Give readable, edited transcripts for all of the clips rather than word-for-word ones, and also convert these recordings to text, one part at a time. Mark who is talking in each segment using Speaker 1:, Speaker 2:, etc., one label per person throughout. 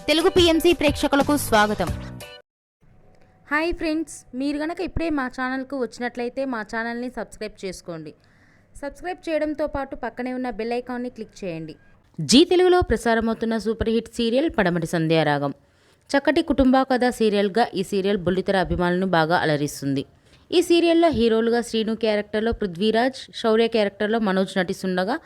Speaker 1: Telugu PMC ప్రేక్షకులకు స్వాగతం.
Speaker 2: Hi friends, మీరు గనక ఇప్పుడే మా ఛానల్కు వచ్చినట్లయితే మా ఛానల్ని సబ్స్క్రైబ్ చేసుకోండి. సబ్స్క్రైబ్ చేయడంతో పాటు పక్కనే ఉన్న బెల్ ఐకాన్ని క్లిక్ చేయండి. జీ తెలుగులో ప్రసారమవుతున్న సూపర్ హిట్ సీరియల్ పడమటి సంధ్యారాగం. చక్కటి కుటుంబ కథ సీరియల్గా ఈ సీరియల్ బుల్లితెర అభిమానులను బాగా అలరిస్తుంది. ఈ సీరియల్లో హీరోలుగా శ్రీను క్యారెక్టర్లో పృథ్వీరాజ్, శౌర్య క్యారెక్టర్లో మనోజ్ నటిస్తుండగా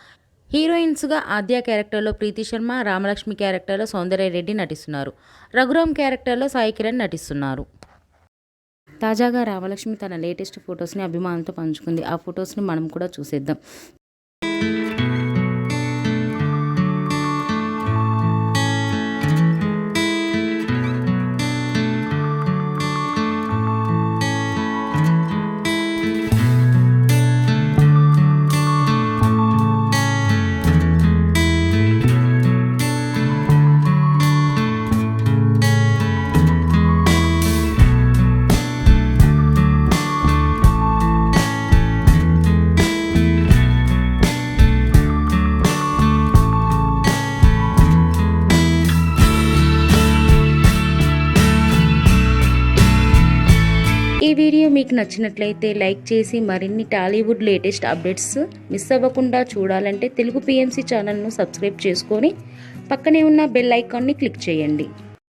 Speaker 2: హీరోయిన్స్గా ఆద్య క్యారెక్టర్లో ప్రీతి శర్మ, రామలక్ష్మి క్యారెక్టర్లో సౌందర్యరెడ్డి నటిస్తున్నారు. రఘురామ్ క్యారెక్టర్లో సాయి కిరణ్ నటిస్తున్నారు. తాజాగా రామలక్ష్మి తన లేటెస్ట్ ఫొటోస్ని అభిమానులతో పంచుకుంది. ఆ ఫొటోస్ని మనం కూడా చూసేద్దాం. ఈ వీడియో మీకు నచ్చినట్లయితే లైక్ చేసి మరిన్ని టాలీవుడ్ లేటెస్ట్ అప్డేట్స్ మిస్ అవ్వకుండా చూడాలంటే తెలుగు పిఎంసి ఛానల్ను సబ్స్క్రైబ్ చేసుకొని పక్కనే ఉన్న బెల్ ఐకాన్ని క్లిక్ చేయండి.